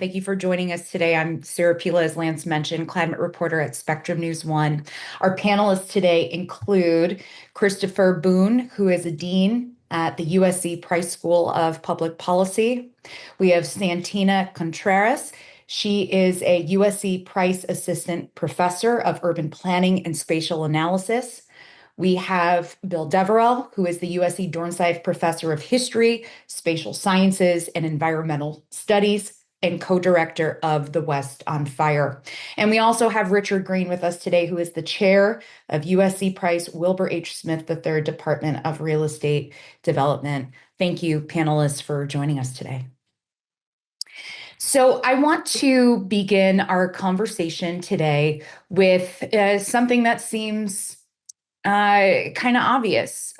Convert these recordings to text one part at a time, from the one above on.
Thank you for joining us today. I'm Sarah Pilla, as Lance mentioned, climate reporter at Spectrum News 1. Our panelists today include Christopher Boone, who is a dean at the USC Price School of Public Policy. We have Santina Contreras. She is a USC Price Assistant Professor of Urban Planning and Spatial Analysis. We have Bill Deverell, who is the USC Dornsife Professor of History, Spatial Sciences, and Environmental Studies, and co-director of the West on Fire. And we also have Richard Green with us today, who is the chair of USC Price Wilbur H. Smith III Department of Real Estate Development. Thank you, panelists, for joining us today. So I want to begin our conversation today with something that seems kind of obvious.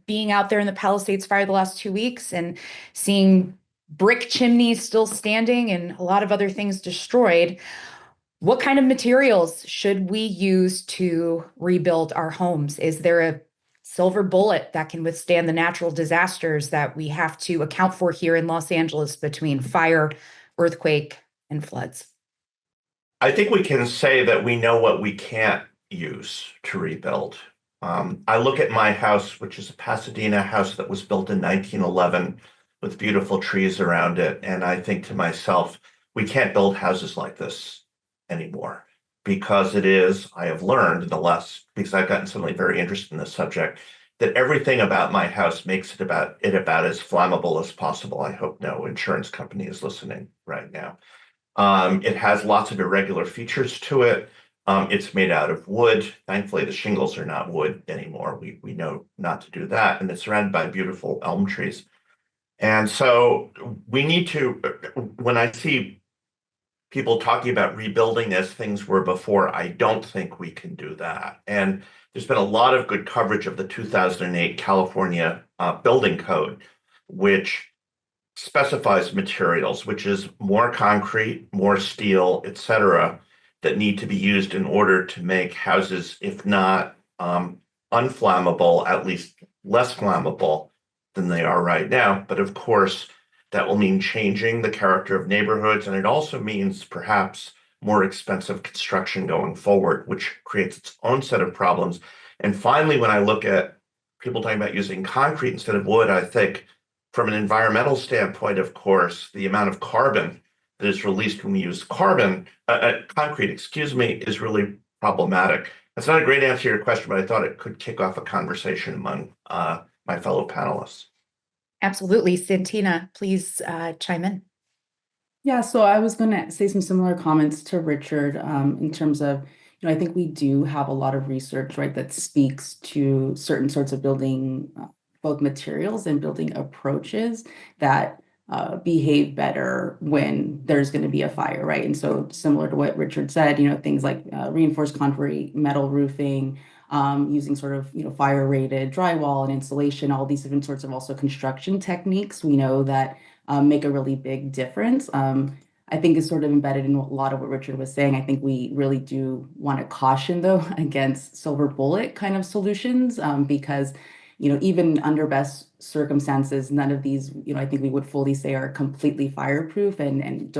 Being out there in the Palisades fire the last 2 weeks and seeing brick chimneys still standing and a lot of other things destroyed, what kind of materials should we use to rebuild our homes? Is there a silver bullet that can withstand the natural disasters that we have to account for here in Los Angeles between fire, earthquake, and floods? I think we can say that we know what we can't use to rebuild. I look at my house, which is a Pasadena house that was built in 1911 with beautiful trees around it. And I think to myself, we can't build houses like this anymore because I have learned because I've gotten suddenly very interested in this subject, that everything about my house makes it about as flammable as possible. I hope no insurance company is listening right now. It has lots of irregular features to it. It's made out of wood. Thankfully, the shingles are not wood anymore. We know not to do that. And it's surrounded by beautiful elm trees. And so we need to, when I see people talking about rebuilding as things were before, I don't think we can do that. And there's been a lot of good coverage of the 2008 California building code, which specifies materials, which is more concrete, more steel, et cetera, that need to be used in order to make houses, if not unflammable, at least less flammable than they are right now. But of course, that will mean changing the character of neighborhoods. And it also means perhaps more expensive construction going forward, which creates its own set of problems. And finally, when I look at people talking about using concrete instead of wood, I think from an environmental standpoint, of course, the amount of carbon that is released when we use concrete, is really problematic. That's not a great answer to your question, but I thought it could kick off a conversation among my fellow panelists. Absolutely. Santina, please chime in. Yeah, so I was going to say some similar comments to Richard in terms of, I think we do have a lot of research, right, that speaks to certain sorts of building, both materials and building approaches that behave better when there's going to be a fire, right? And so similar to what Richard said, things like reinforced concrete, metal roofing, using sort of, fire rated drywall and insulation, all these different sorts of also construction techniques we know that make a really big difference. I think is sort of embedded in a lot of what Richard was saying. I think we really do want to caution, though, against silver bullet kind of solutions because even under best circumstances, none of these, I think we would fully say are completely fireproof and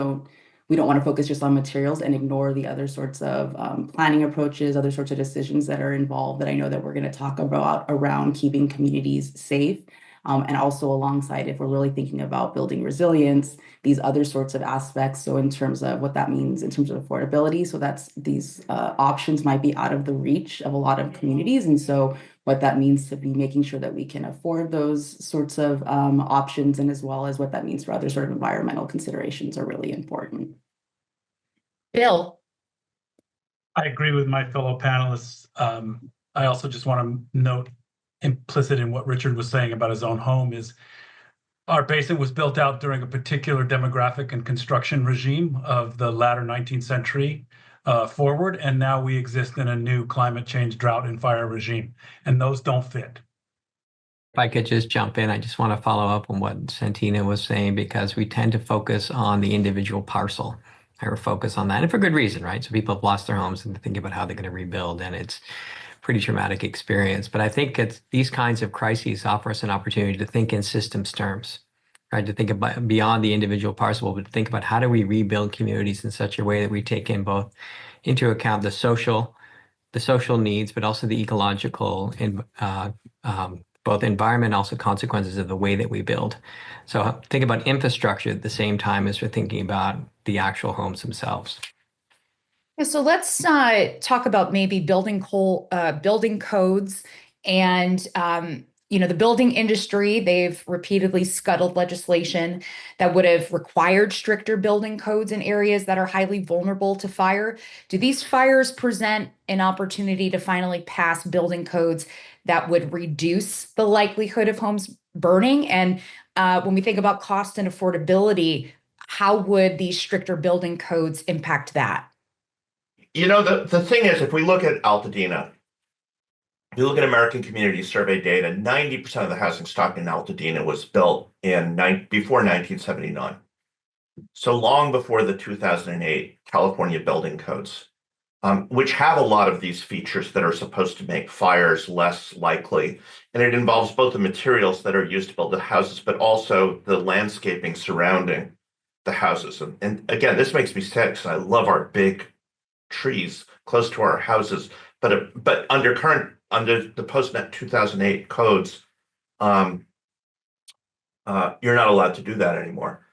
we don't want to focus just on materials and ignore the other sorts of planning approaches, other sorts of decisions that are involved that I know that we're going to talk about around keeping communities safe. And also alongside, if we're really thinking about building resilience, these other sorts of aspects. So in terms of what that means in terms of affordability, so that's these options might be out of the reach of a lot of communities. And so what that means to be making sure that we can afford those sorts of options, and as well as what that means for other sort of environmental considerations are really important. Bill. I agree with my fellow panelists. I also just want to note, implicit in what Richard was saying about his own home, is our basin was built out during a particular demographic and construction regime of the latter 19th century forward, and now we exist in a new climate change, drought, and fire regime, and those don't fit. If I could just jump in, I just want to follow up on what Santina was saying, because we tend to focus on the individual parcel. Or focus on that, and for good reason, right? So people have lost their homes and think about how they're going to rebuild, and it's pretty traumatic experience. But I think these kinds of crises offer us an opportunity to think in systems terms. right? To think about beyond the individual parcel, but think about how do we rebuild communities in such a way that we take in both into account the social needs, but also the ecological and both environment, also consequences of the way that we build. So think about infrastructure at the same time as we're thinking about the actual homes themselves. Yeah, so let's talk about maybe building codes and the building industry. They've repeatedly scuttled legislation that would have required stricter building codes in areas that are highly vulnerable to fire. Do these fires present an opportunity to finally pass building codes that would reduce the likelihood of homes burning? And when we think about cost and affordability, how would these stricter building codes impact that? The thing is, if we look at Altadena, if you look at American Community Survey data, 90% of the housing stock in Altadena was built before 1979. So long before the 2008 California building codes, which have a lot of these features that are supposed to make fires less likely. And it involves both the materials that are used to build the houses, but also the landscaping surrounding the houses. And again, this makes me sad because I love our big trees close to our houses, but under the post-net 2008 codes, you're not allowed to do that anymore.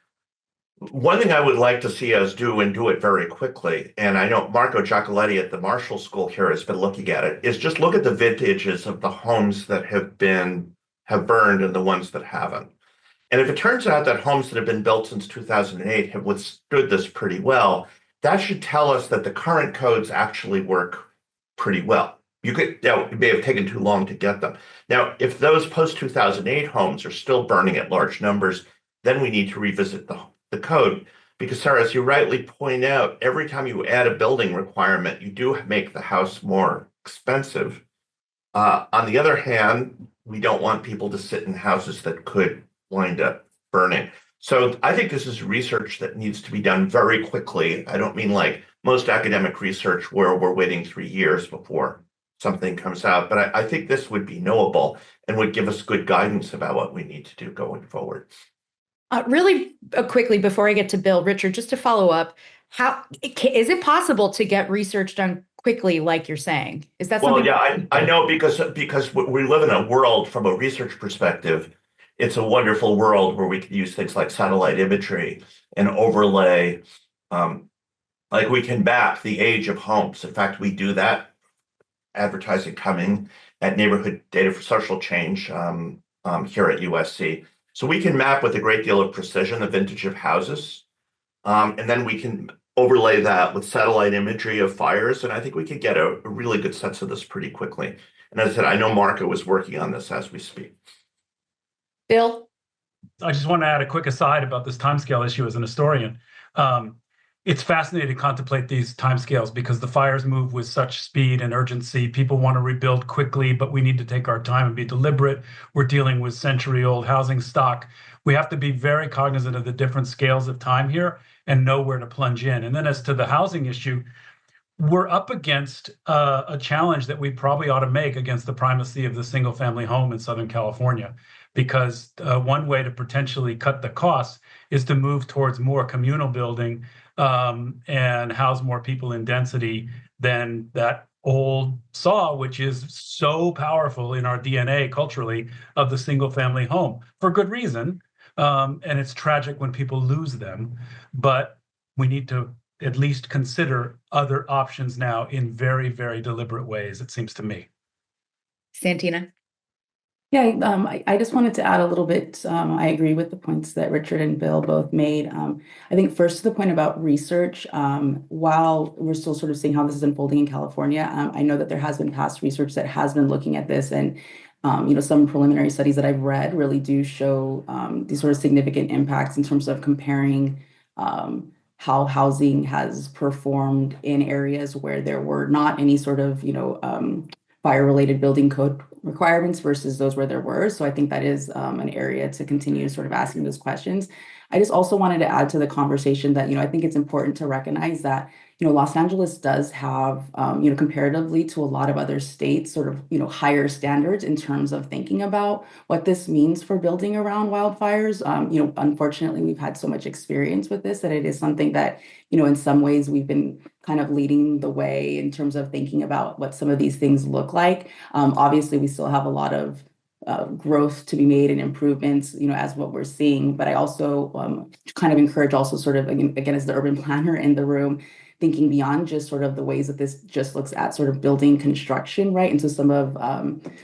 One thing I would like to see us do and do it very quickly, and I know Marco Giacoletti at the Marshall School here has been looking at it, is just look at the vintages of the homes that have burned and the ones that haven't. And if it turns out that homes that have been built since 2008 have withstood this pretty well, that should tell us that the current codes actually work pretty well. It may have taken too long to get them. Now, if those post-2008 homes are still burning at large numbers, then we need to revisit the code. Because, Sarah, as you rightly point out, every time you add a building requirement, you do make the house more expensive. On the other hand, we don't want people to sit in houses that could wind up burning. So I think this is research that needs to be done very quickly. I don't mean like most academic research where we're waiting 3 years before something comes out, but I think this would be knowable and would give us good guidance about what we need to do going forward. Really quickly, before I get to Bill, Richard, just to follow up, how is it possible to get research done quickly, like you're saying? Is that something? Well, yeah, I know because we live in a world from a research perspective. It's a wonderful world where we can use things like satellite imagery and overlay. Like we can map the age of homes. In fact, we do that. Advertising coming at Neighborhood Data for Social Change here at USC. So we can map with a great deal of precision the vintage of houses. And then we can overlay that with satellite imagery of fires. And I think we could get a really good sense of this pretty quickly. And as I said, I know Marco is working on this as we speak. Bill? I just want to add a quick aside about this timescale issue as an historian. It's fascinating to contemplate these timescales because the fires move with such speed and urgency. People want to rebuild quickly, but we need to take our time and be deliberate. We're dealing with century-old housing stock. We have to be very cognizant of the different scales of time here and know where to plunge in. And then as to the housing issue, we're up against a challenge that we probably ought to make against the primacy of the single-family home in Southern California, because one way to potentially cut the costs is to move towards more communal building and house more people in density than that old saw, which is so powerful in our DNA culturally, of the single-family home for good reason. And it's tragic when people lose them, but we need to at least consider other options now in very, very deliberate ways, it seems to me. Santina? Yeah, I just wanted to add a little bit. I agree with the points that Richard and Bill both made. I think first to the point about research, while we're still sort of seeing how this is unfolding in California, I know that there has been past research that has been looking at this, and some preliminary studies that I've read really do show these sort of significant impacts in terms of comparing how housing has performed in areas where there were not any sort of, fire-related building code requirements versus those where there were. So I think that is an area to continue sort of asking those questions. I just also wanted to add to the conversation that, I think it's important to recognize that, Los Angeles does have, comparatively to a lot of other states, sort of, higher standards in terms of thinking about what this means for building around wildfires. Unfortunately, we've had so much experience with this that it is something that, in some ways we've been kind of leading the way in terms of thinking about what some of these things look like. Obviously, we still have a lot of growth to be made and improvements, as what we're seeing. But I also kind of encourage also sort of, again, as the urban planner in the room, thinking beyond just sort of the ways that this just looks at sort of building construction, right? And so some of,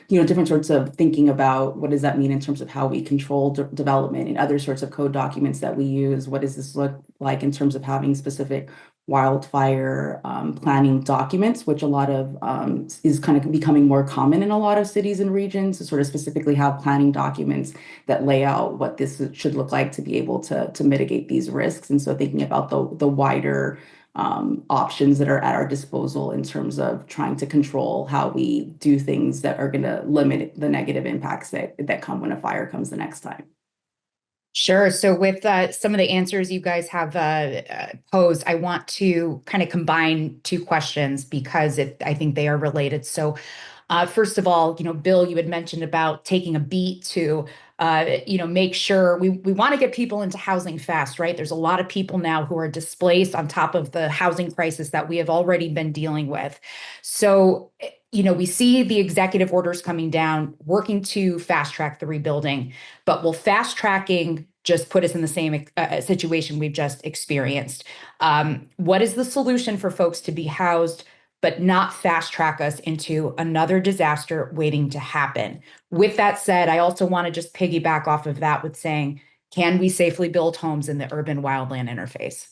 different sorts of thinking about what does that mean in terms of how we control development and other sorts of code documents that we use. What does this look like in terms of having specific wildfire planning documents, which a lot of is kind of becoming more common in a lot of cities and regions, to sort of specifically have planning documents that lay out what this should look like to be able to mitigate these risks. And so thinking about the wider options that are at our disposal in terms of trying to control how we do things that are going to limit the negative impacts that come when a fire comes the next time. Sure. So with some of the answers you guys have posed, I want to kind of combine two questions because I think they are related. So first of all, Bill, you had mentioned about taking a beat to, make sure we want to get people into housing fast, right? There's a lot of people now who are displaced on top of the housing crisis that we have already been dealing with. So, we see the executive orders coming down, working to fast track the rebuilding, but will fast tracking just put us in the same situation we've just experienced? What is the solution for folks to be housed but not fast track us into another disaster waiting to happen? With that said, I also want to just piggyback off of that with saying, can we safely build homes in the urban wildland interface?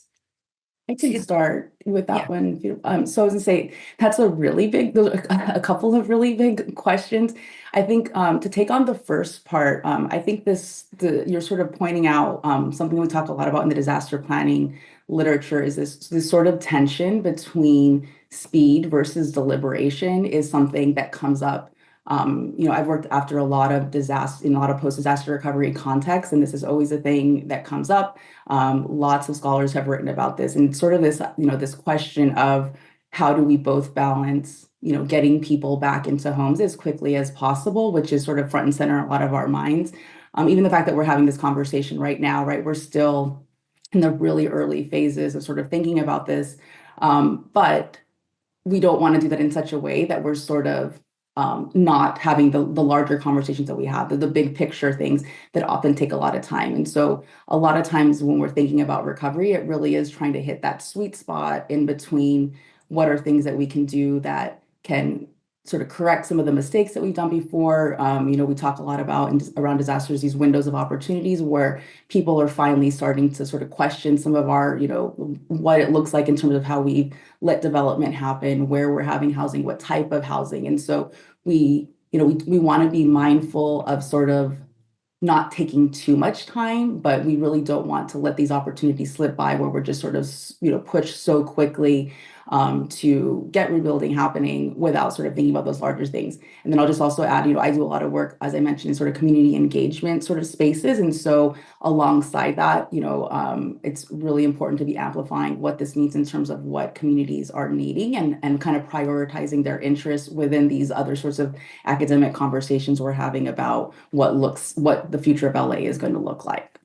I can start with that one. So I was gonna say that's a couple of really big questions. I think to take on the first part, I think you're sort of pointing out something we talk a lot about in the disaster planning literature is this sort of tension between speed versus deliberation is something that comes up. I've worked after a lot of post-disaster recovery contexts, and this is always a thing that comes up. Lots of scholars have written about this, and sort of this question of how do we both balance, getting people back into homes as quickly as possible, which is sort of front and center in a lot of our minds. Even the fact that we're having this conversation right now, right? We're still in the really early phases of sort of thinking about this, but we don't want to do that in such a way that we're sort of not having the larger conversations that we have, the big picture things that often take a lot of time. And so a lot of times when we're thinking about recovery, it really is trying to hit that sweet spot in between what are things that we can do that can sort of correct some of the mistakes that we've done before. We talk a lot about around disasters, these windows of opportunities where people are finally starting to sort of question some of our, what it looks like in terms of how we let development happen, where we're having housing, what type of housing. And so we want to be mindful of sort of not taking too much time, but we really don't want to let these opportunities slip by where we're just sort of, pushed so quickly to get rebuilding happening without sort of thinking about those larger things. And then I'll just also add, I do a lot of work, as I mentioned, in sort of community engagement sort of spaces. And so alongside that, it's really important to be amplifying what this means in terms of what communities are needing and kind of prioritizing their interests within these other sorts of academic conversations we're having about what the future of LA is going to look like.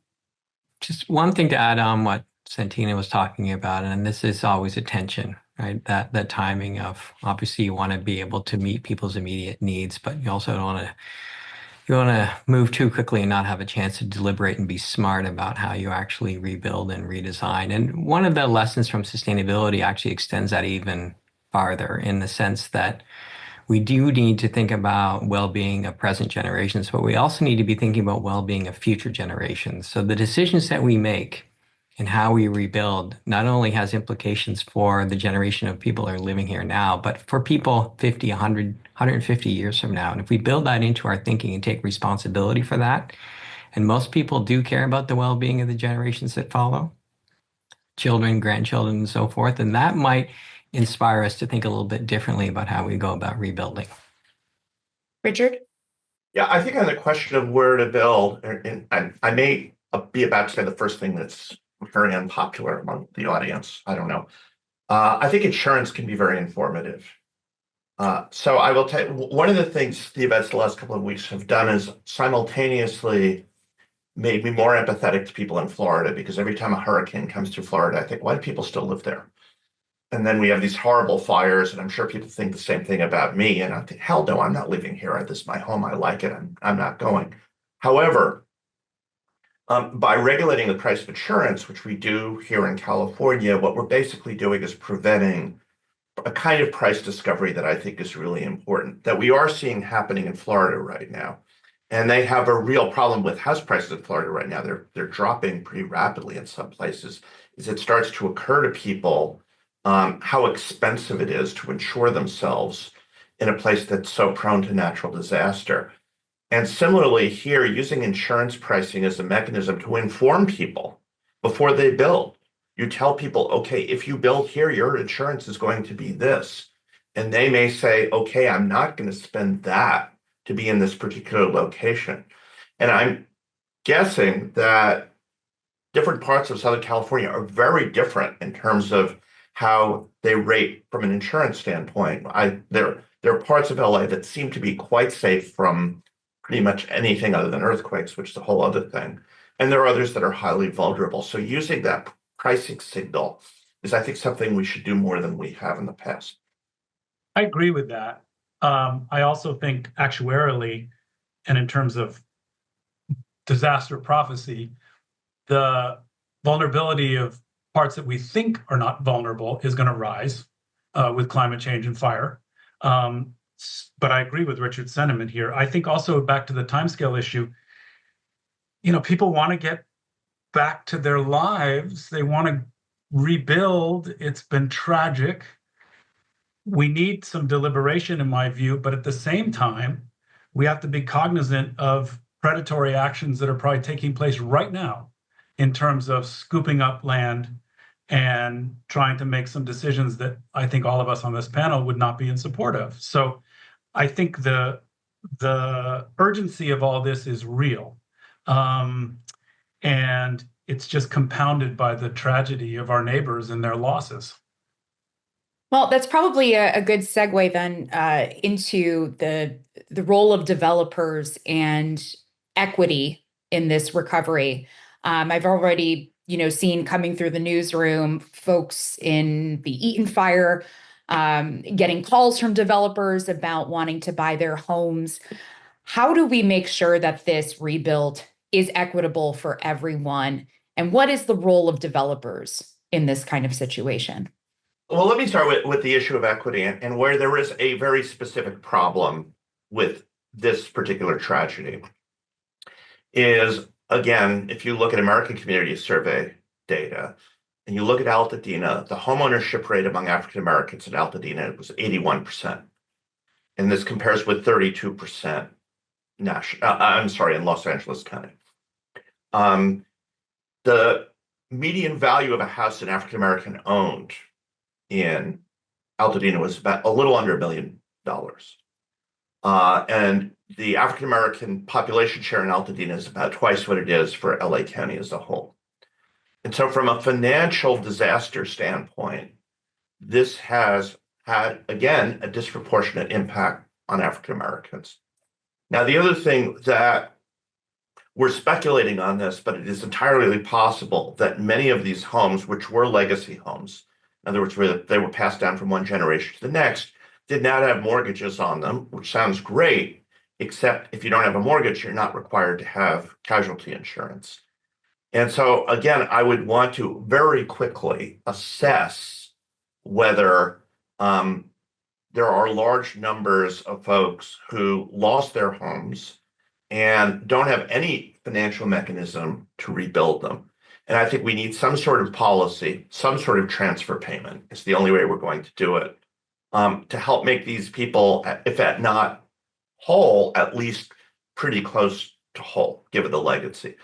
Just one thing to add on what Santina was talking about, and this is always a tension, right? That timing of, obviously you want to be able to meet people's immediate needs, but you also don't want to move too quickly and not have a chance to deliberate and be smart about how you actually rebuild and redesign. And one of the lessons from sustainability actually extends that even farther, in the sense that we do need to think about well-being of present generations, but we also need to be thinking about well-being of future generations. So the decisions that we make and how we rebuild not only has implications for the generation of people that are living here now, but for people 50, 100, 150 years from now. And if we build that into our thinking and take responsibility for that, and most people do care about the well-being of the generations that follow, children, grandchildren, and so forth, and that might inspire us to think a little bit differently about how we go about rebuilding. Richard? Yeah, I think on the question of where to build, and I may be about to say the first thing that's very unpopular among the audience. I don't know. I think insurance can be very informative. So I will tell you, one of the things the events the last couple of weeks have done is simultaneously made me more empathetic to people in Florida, because every time a hurricane comes through Florida, I think, why do people still live there? And then we have these horrible fires, and I'm sure people think the same thing about me. And I think, hell no, I'm not living here. This is my home. I like it. I'm not going. However, by regulating the price of insurance, which we do here in California, what we're basically doing is preventing a kind of price discovery that I think is really important, that we are seeing happening in Florida right now. And they have a real problem with house prices in Florida right now. They're dropping pretty rapidly in some places. Is it starts to occur to people how expensive it is to insure themselves in a place that's so prone to natural disaster. And similarly here, using insurance pricing as a mechanism to inform people before they build. You tell people, okay, if you build here, your insurance is going to be this. And they may say, okay, I'm not going to spend that to be in this particular location. And I'm guessing that different parts of Southern California are very different in terms of how they rate from an insurance standpoint. There are parts of LA that seem to be quite safe from pretty much anything other than earthquakes, which is a whole other thing. And there are others that are highly vulnerable. So using that pricing signal is, I think, something we should do more than we have in the past. I agree with that. I also think actuarially, and in terms of disaster prophecy, the vulnerability of parts that we think are not vulnerable is going to rise with climate change and fire. But I agree with Richard's sentiment here. I think also back to the timescale issue, people want to get back to their lives. They want to rebuild. It's been tragic. We need some deliberation, in my view, but at the same time, we have to be cognizant of predatory actions that are probably taking place right now in terms of scooping up land and trying to make some decisions that I think all of us on this panel would not be in support of. So I think the urgency of all this is real. And it's just compounded by the tragedy of our neighbors and their losses. Well, that's probably a good segue then into the role of developers and equity in this recovery. I've already, seen coming through the newsroom, folks in the Eaton fire getting calls from developers about wanting to buy their homes. How do we make sure that this rebuild is equitable for everyone? And what is the role of developers in this kind of situation? Well, let me start with the issue of equity and where there is a very specific problem with this particular tragedy is, again, if you look at American Community Survey data and you look at Altadena, the homeownership rate among African Americans in Altadena was 81%. And this compares with 32% in Los Angeles County. The median value of a house an African American owned in Altadena was about a little under $1 million. And the African American population share in Altadena is about twice what it is for LA County as a whole. And so from a financial disaster standpoint, this has had, again, a disproportionate impact on African Americans. Now, the other thing that we're speculating on this, but it is entirely possible that many of these homes, which were legacy homes, in other words, where they were passed down from one generation to the next, did not have mortgages on them, which sounds great, except if you don't have a mortgage, you're not required to have casualty insurance. And so, again, I would want to very quickly assess whether there are large numbers of folks who lost their homes and don't have any financial mechanism to rebuild them. And I think we need some sort of policy, some sort of transfer payment. It's the only way we're going to do it, to help make these people, if at not whole, at least pretty close to whole, given the legacy.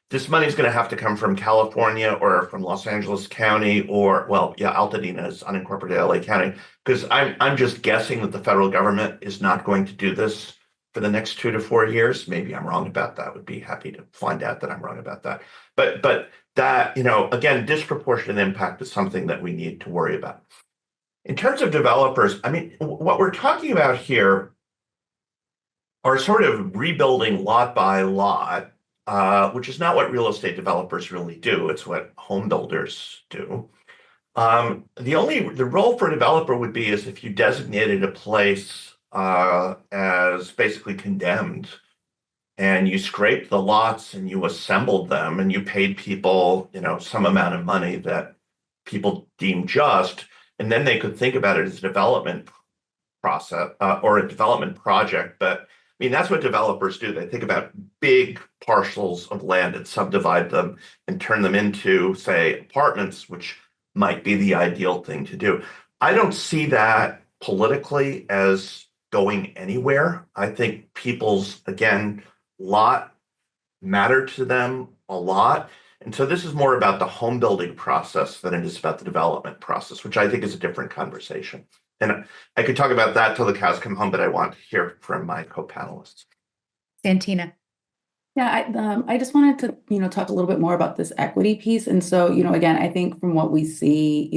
This money is going to have to come from California or from Los Angeles County or, well, yeah, Altadena is unincorporated LA County, because I'm just guessing that the federal government is not going to do this for the next 2 to 4 years. Maybe I'm wrong about that. Would be happy to find out that I'm wrong about that. But that, again, disproportionate impact is something that we need to worry about. In terms of developers, I mean, what we're talking about here are sort of rebuilding lot by lot, which is not what real estate developers really do. It's what home builders do. The role for a developer would be is if you designated a place as basically condemned, and you scraped the lots and you assembled them and you paid people, some amount of money that people deemed just, and then they could think about it as a development process or a development project. But I mean, that's what developers do. They think about big parcels of land and subdivide them and turn them into, say, apartments, which might be the ideal thing to do. I don't see that politically as going anywhere. I think people's, again, lot matter to them a lot. And so this is more about the home building process than it is about the development process, which I think is a different conversation. And I could talk about that till the cows come home, but I want to hear from my co-panelists. Santina. Yeah, I just wanted to, talk a little bit more about this equity piece. And so, again, I think from what we see,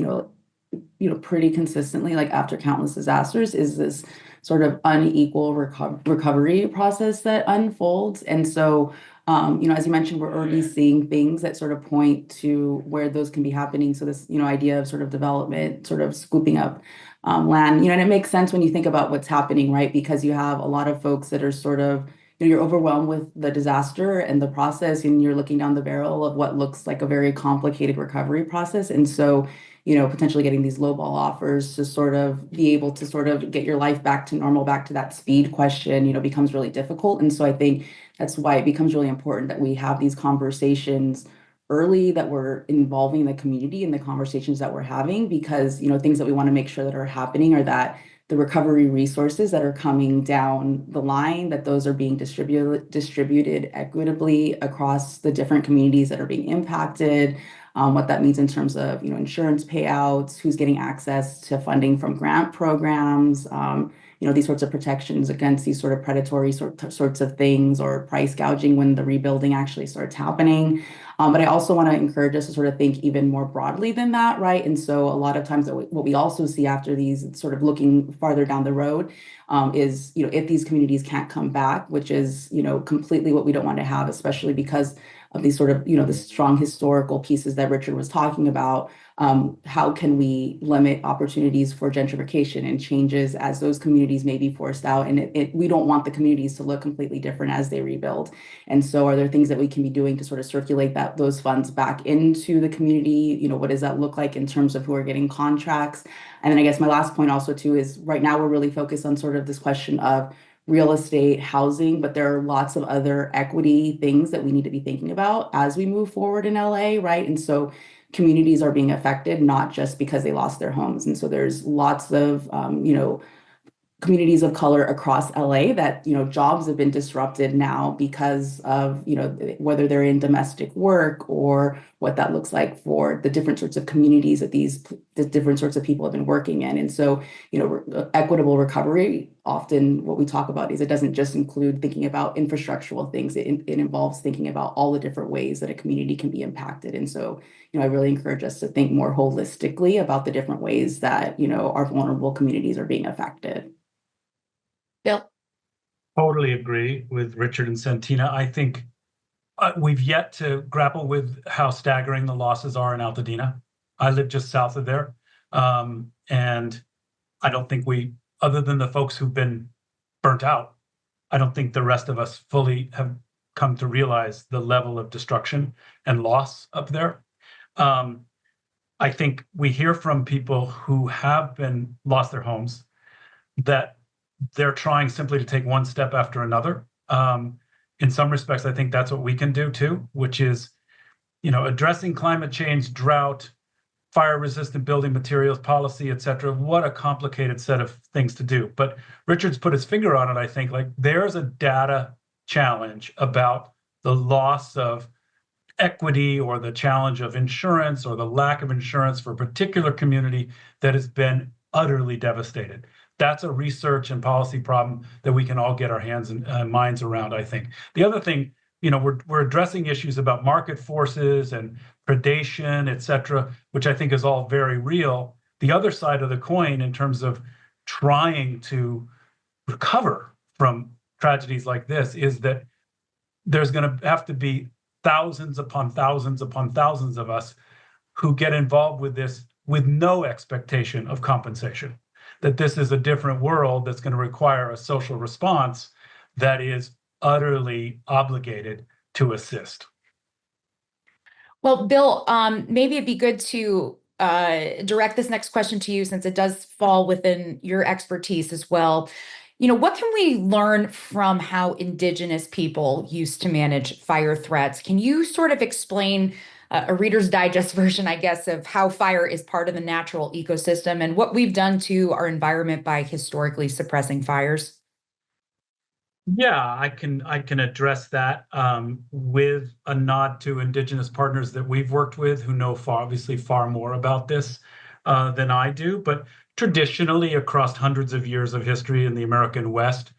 pretty consistently, like after countless disasters, is this sort of unequal recovery process that unfolds. And so, as you mentioned, we're already seeing things that sort of point to where those can be happening. So this, idea of sort of development, sort of scooping up land, and it makes sense when you think about what's happening, right? Because you have a lot of folks that are sort of, you're overwhelmed with the disaster and the process, and you're looking down the barrel of what looks like a very complicated recovery process. And so, potentially getting these lowball offers to sort of be able to sort of get your life back to normal, back to that speed question, becomes really difficult. And so I think that's why it becomes really important that we have these conversations early, that we're involving the community in the conversations that we're having, because, things that we want to make sure that are happening are that the recovery resources that are coming down the line, that those are being distributed equitably across the different communities that are being impacted, what that means in terms of, insurance payouts, who's getting access to funding from grant programs, these sorts of protections against these sort of predatory sorts of things, or price gouging when the rebuilding actually starts happening. But I also want to encourage us to sort of think even more broadly than that, right? And so a lot of times what we also see after these, sort of looking farther down the road, is, if these communities can't come back, which is, completely what we don't want to have, especially because of these sort of, the strong historical pieces that Richard was talking about. How can we limit opportunities for gentrification and changes as those communities may be forced out? And we don't want the communities to look completely different as they rebuild. And so are there things that we can be doing to sort of circulate those funds back into the community? What does that look like in terms of who are getting contracts? And then I guess my last point also too is right now we're really focused on sort of this question of real estate, housing, but there are lots of other equity things that we need to be thinking about as we move forward in LA, right? And so communities are being affected, not just because they lost their homes. And so there's lots of, communities of color across LA that, jobs have been disrupted now because of, whether they're in domestic work or what that looks like for the different sorts of communities that the different sorts of people have been working in. And so, equitable recovery, often what we talk about is it doesn't just include thinking about infrastructural things. It involves thinking about all the different ways that a community can be impacted. And so, I really encourage us to think more holistically about the different ways that, our vulnerable communities are being affected. Bill. Totally agree with Richard and Santina. I think we've yet to grapple with how staggering the losses are in Altadena. I live just south of there. And I don't think other than the folks who've been burnt out, I don't think the rest of us fully have come to realize the level of destruction and loss up there. I think we hear from people who have lost their homes that they're trying simply to take one step after another. In some respects, I think that's what we can do too, which is, addressing climate change, drought, fire-resistant building materials policy, et cetera. What a complicated set of things to do. But Richard's put his finger on it, I think. Like, there's a data challenge about the loss of equity or the challenge of insurance or the lack of insurance for a particular community that has been utterly devastated. That's a research and policy problem that we can all get our hands and minds around, I think. The other thing, we're addressing issues about market forces and predation, et cetera, which I think is all very real. The other side of the coin in terms of trying to recover from tragedies like this is that there's going to have to be thousands upon thousands upon thousands of us who get involved with this with no expectation of compensation. That this is a different world that's going to require a social response that is utterly obligated to assist. Well, Bill, maybe it'd be good to direct this next question to you, since it does fall within your expertise as well. What can we learn from how Indigenous people used to manage fire threats? Can you sort of explain a Reader's Digest version, I guess, of how fire is part of the natural ecosystem and what we've done to our environment by historically suppressing fires? Yeah, I can address that with a nod to Indigenous partners that we've worked with who know obviously far more about this than I do. But traditionally, across hundreds of years of history in the American West,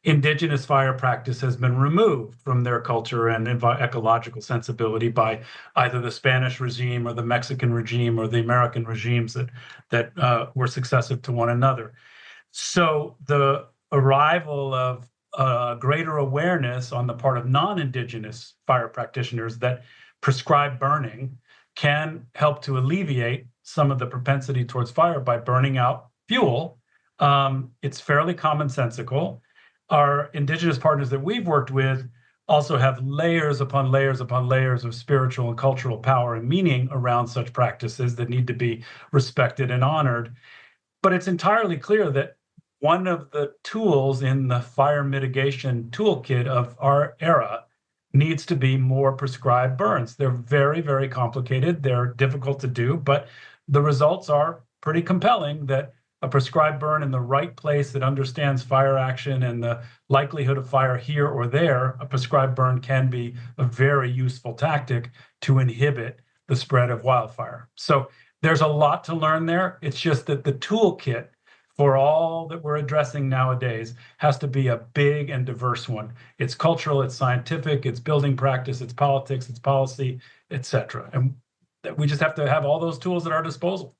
Indigenous fire practice has been removed from their culture and ecological sensibility by either the Spanish regime or the Mexican regime or the American regimes that were successive to one another. So the arrival of greater awareness on the part of non-Indigenous fire practitioners that prescribe burning can help to alleviate some of the propensity towards fire by burning out fuel. It's fairly commonsensical. Our Indigenous partners that we've worked with also have layers upon layers upon layers of spiritual and cultural power and meaning around such practices that need to be respected and honored. But it's entirely clear that one of the tools in the fire mitigation toolkit of our era needs to be more prescribed burns. They're very, very complicated. They're difficult to do, but the results are pretty compelling that a prescribed burn in the right place that understands fire action and the likelihood of fire here or there, a prescribed burn can be a very useful tactic to inhibit the spread of wildfire. So there's a lot to learn there. It's just that the toolkit for all that we're addressing nowadays has to be a big and diverse one. It's cultural, it's scientific, it's building practice, it's politics, it's policy, etc. And we just have to have all those tools at our disposal.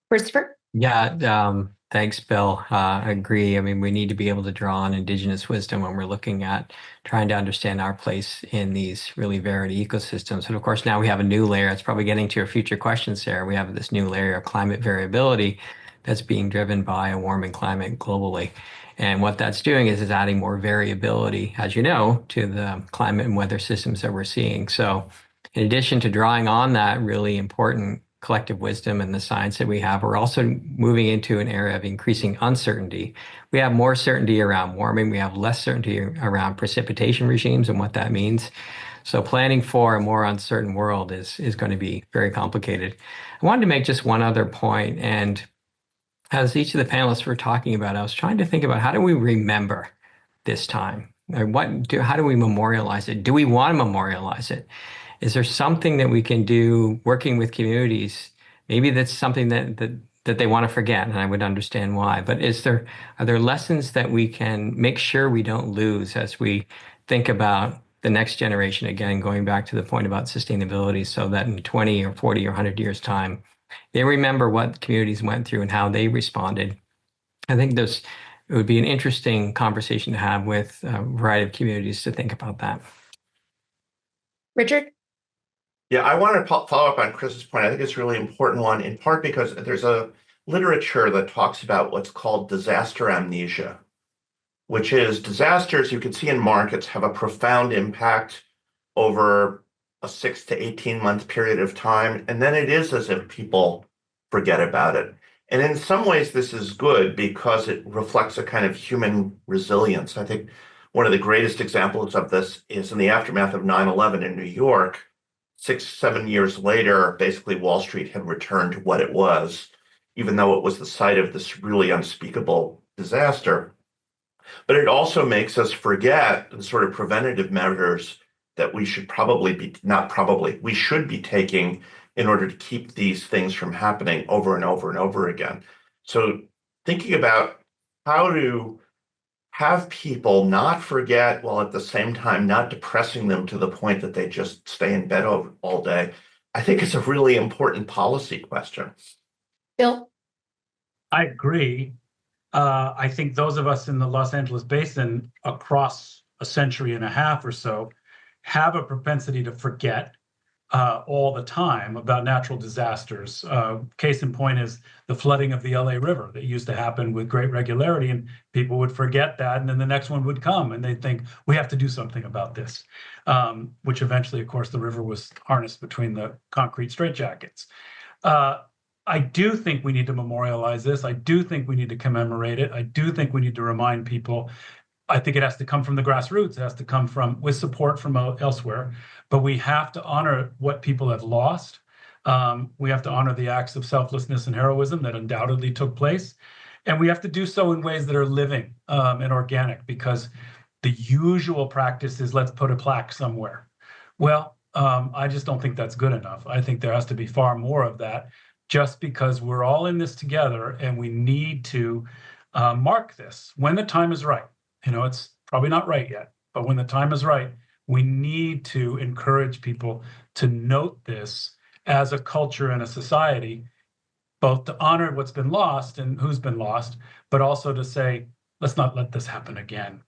Christopher? Yeah, thanks, Bill. I agree. I mean, we need to be able to draw on Indigenous wisdom when we're looking at trying to understand our place in these really varied ecosystems. And of course, now we have a new layer. It's probably getting to your future questions, Sarah. We have this new layer of climate variability that's being driven by a warming climate globally. And what that's doing is adding more variability, as you know, to the climate and weather systems that we're seeing. So in addition to drawing on that really important collective wisdom and the science that we have, we're also moving into an area of increasing uncertainty. We have more certainty around warming. We have less certainty around precipitation regimes and what that means. So planning for a more uncertain world is going to be very complicated. I wanted to make just one other point, and as each of the panelists were talking about, I was trying to think about how do we remember this time? Or how do we memorialize it? Do we want to memorialize it? Is there something that we can do working with communities? Maybe that's something that they want to forget, and I would understand why. But are there lessons that we can make sure we don't lose as we think about the next generation? Again, going back to the point about sustainability, so that in 20 or 40 or 100 years' time, they remember what communities went through and how they responded. I think it would be an interesting conversation to have with a variety of communities to think about that. Richard? Yeah, I want to follow up on Chris's point. I think it's a really important one, in part because there's a literature that talks about what's called disaster amnesia, which is disasters you can see in markets have a profound impact over a 6 to 18-month period of time. And then it is as if people forget about it. And in some ways, this is good because it reflects a kind of human resilience. I think one of the greatest examples of this is in the aftermath of 9/11 in New York. 6, 7 years later, basically Wall Street had returned to what it was, even though it was the site of this really unspeakable disaster. But it also makes us forget the sort of preventative measures that we should we should be taking in order to keep these things from happening over and over and over again. So thinking about how to have people not forget while at the same time not depressing them to the point that they just stay in bed all day, I think it's a really important policy question. Bill? I agree. I think those of us in the Los Angeles basin across a century and a half or so have a propensity to forget all the time about natural disasters. Case in point is the flooding of the LA River that used to happen with great regularity, and people would forget that, and then the next one would come, and they'd think, we have to do something about this, which eventually, of course, the river was harnessed between the concrete straitjackets. I do think we need to memorialize this. I do think we need to commemorate it. I do think we need to remind people. I think it has to come from the grassroots. It has to come from with support from elsewhere. But we have to honor what people have lost. We have to honor the acts of selflessness and heroism that undoubtedly took place. And we have to do so in ways that are living and organic, because the usual practice is let's put a plaque somewhere. Well, I just don't think that's good enough. I think there has to be far more of that, just because we're all in this together and we need to mark this when the time is right. It's probably not right yet, but when the time is right, we need to encourage people to note this as a culture and a society, both to honor what's been lost and who's been lost, but also to say, let's not let this happen again.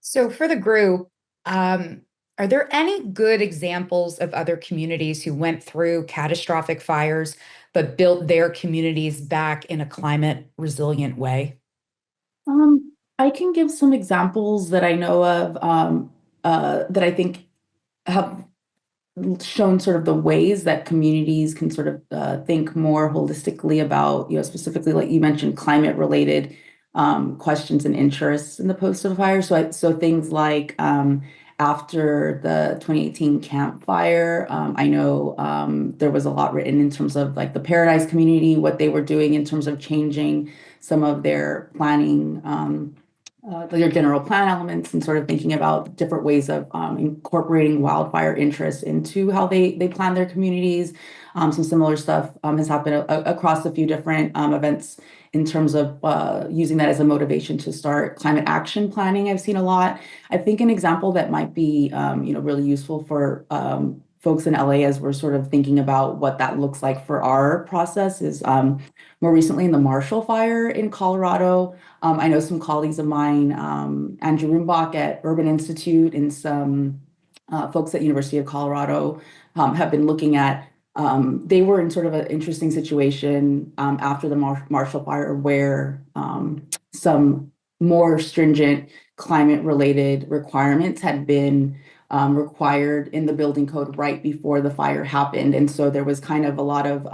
So for the group, are there any good examples of other communities who went through catastrophic fires but built their communities back in a climate resilient way? I can give some examples that I know of that I think have shown sort of the ways that communities can sort of think more holistically about, specifically like you mentioned, climate related questions and interests in the post of fire. So things like after the 2018 Camp Fire, I know there was a lot written in terms of like the Paradise community, what they were doing in terms of changing some of their planning, their general plan elements, and sort of thinking about different ways of incorporating wildfire interests into how they plan their communities. Some similar stuff has happened across a few different events in terms of using that as a motivation to start climate action planning. I've seen a lot. I think an example that might be really useful for folks in LA as we're sort of thinking about what that looks like for our process is more recently in the Marshall Fire in Colorado. I know some colleagues of mine, Andrew Rumbach at Urban Institute and some folks at University of Colorado have been looking at, they were in sort of an interesting situation after the Marshall Fire where some more stringent climate related requirements had been required in the building code right before the fire happened. And so there was kind of a lot of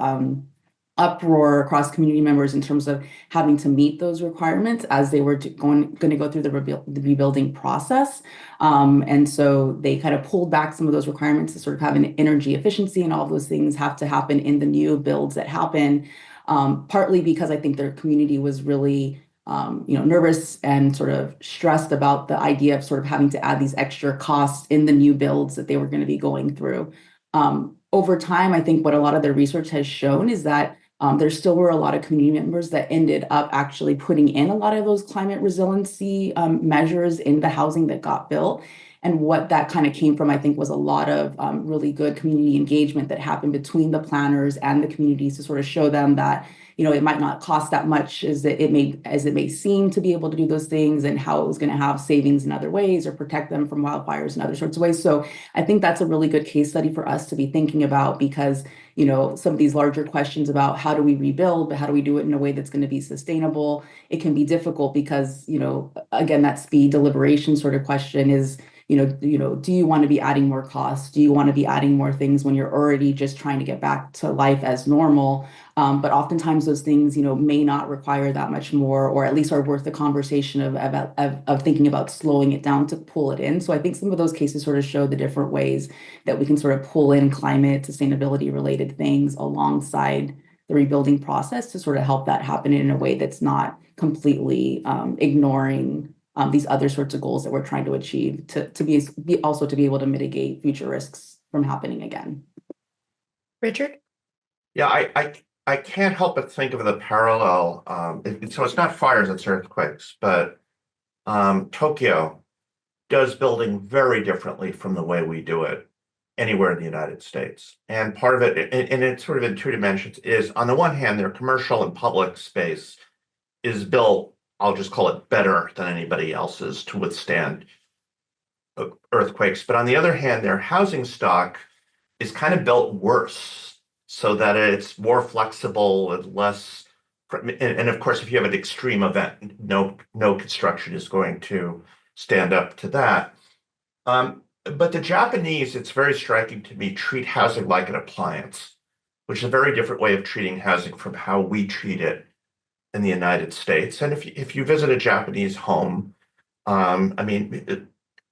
uproar across community members in terms of having to meet those requirements as they were going to go through the rebuilding process. And so they kind of pulled back some of those requirements to sort of have an energy efficiency, and all of those things have to happen in the new builds that happen, partly because I think their community was really nervous and sort of stressed about the idea of sort of having to add these extra costs in the new builds that they were going to be going through. Over time, I think what a lot of their research has shown is that there still were a lot of community members that ended up actually putting in a lot of those climate resiliency measures in the housing that got built. And what that kind of came from, I think, was a lot of really good community engagement that happened between the planners and the communities to sort of show them that, it might not cost that much as it may seem to be able to do those things, and how it was going to have savings in other ways or protect them from wildfires in other sorts of ways. So I think that's a really good case study for us to be thinking about, because, some of these larger questions about how do we rebuild, but how do we do it in a way that's going to be sustainable? It can be difficult because, again, that speed deliberation sort of question is, do you want to be adding more costs? Do you want to be adding more things when you're already just trying to get back to life as normal? But oftentimes those things, may not require that much more, or at least are worth the conversation of thinking about slowing it down to pull it in. So I think some of those cases sort of show the different ways that we can sort of pull in climate sustainability related things alongside the rebuilding process to sort of help that happen in a way that's not completely ignoring these other sorts of goals that we're trying to achieve to be also to be able to mitigate future risks from happening again. Richard? Yeah, I can't help but think of the parallel. So it's not fires, it's earthquakes, but Tokyo does building very differently from the way we do it anywhere in the United States. And part of it, and it's sort of in two dimensions, is on the one hand, their commercial and public space is built, I'll just call it better than anybody else's to withstand earthquakes. But on the other hand, their housing stock is kind of built worse so that it's more flexible and less. And of course, if you have an extreme event, no construction is going to stand up to that. But the Japanese, it's very striking to me, treat housing like an appliance, which is a very different way of treating housing from how we treat it in the United States. And if you visit a Japanese home, I mean,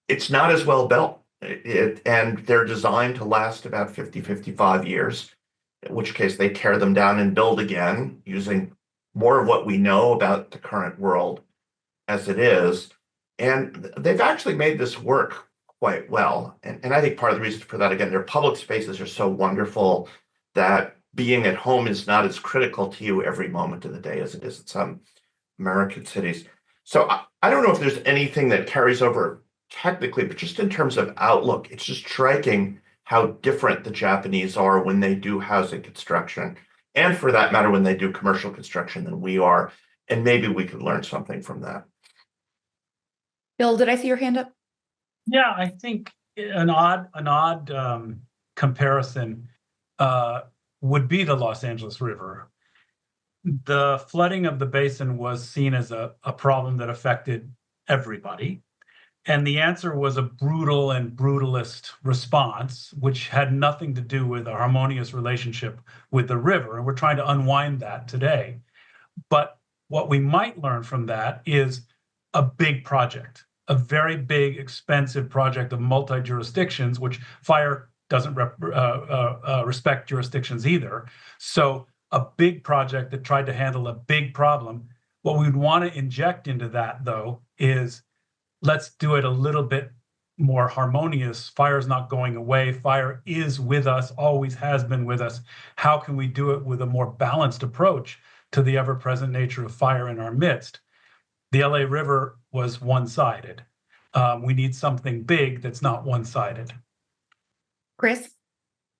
it's not as well built. And they're designed to last about 50, 55 years, in which case they tear them down and build again using more of what we know about the current world as it is. And they've actually made this work quite well. And I think part of the reason for that, again, their public spaces are so wonderful that being at home is not as critical to you every moment of the day as it is in some American cities. So I don't know if there's anything that carries over technically, but just in terms of outlook, it's just striking how different the Japanese are when they do housing construction, and for that matter, when they do commercial construction than we are. And maybe we could learn something from that. Bill, did I see your hand up? Yeah, I think an odd comparison would be the Los Angeles River. The flooding of the basin was seen as a problem that affected everybody. And the answer was a brutal and brutalist response, which had nothing to do with a harmonious relationship with the river. And we're trying to unwind that today. But what we might learn from that is a big project, a very big, expensive project of multi-jurisdictions, which fire doesn't respect jurisdictions either. So a big project that tried to handle a big problem. What we'd want to inject into that, though, is let's do it a little bit more harmonious. Fire's not going away. Fire is with us, always has been with us. How can we do it with a more balanced approach to the ever-present nature of fire in our midst? The LA River was one-sided. We need something big that's not one-sided. Chris?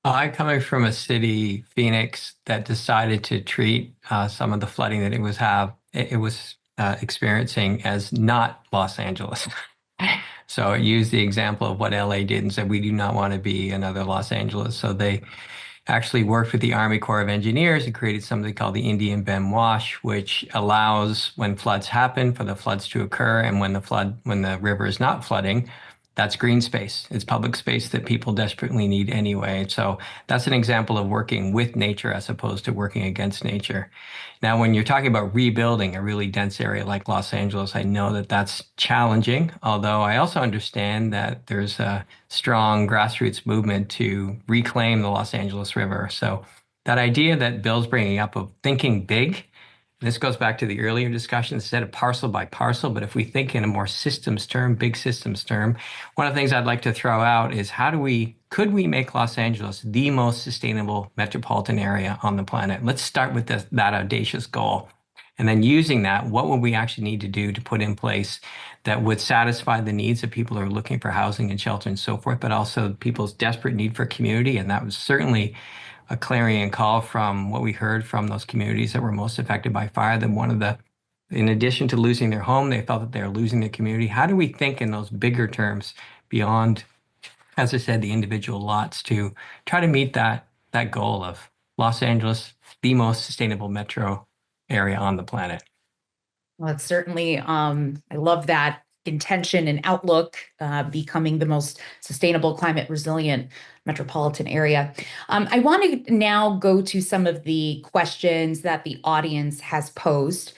I'm coming from a city, Phoenix, that decided to treat some of the flooding that it was experiencing as not Los Angeles. So it used the example of what LA did and said, we do not want to be another Los Angeles. So they actually worked with the Army Corps of Engineers and created something called the Indian Bend Wash, which allows when floods happen for the floods to occur. And when the river is not flooding, that's green space. It's public space that people desperately need anyway. So that's an example of working with nature as opposed to working against nature. Now, when you're talking about rebuilding a really dense area like Los Angeles, I know that that's challenging, although I also understand that there's a strong grassroots movement to reclaim the Los Angeles River. So that idea that Bill's bringing up of thinking big, this goes back to the earlier discussion, instead of parcel by parcel, but if we think in a more systems term, big systems term, one of the things I'd like to throw out is could we make Los Angeles the most sustainable metropolitan area on the planet? Let's start with that audacious goal. And then using that, what would we actually need to do to put in place that would satisfy the needs of people who are looking for housing and shelter and so forth, but also people's desperate need for community? And that was certainly a clarion call from what we heard from those communities that were most affected by fire. That in addition to losing their home, they felt that they were losing their community. How do we think in those bigger terms beyond, as I said, the individual lots to try to meet that goal of Los Angeles, the most sustainable metro area on the planet? Well, it's certainly, I love that intention and outlook, becoming the most sustainable, climate resilient metropolitan area. I want to now go to some of the questions that the audience has posed.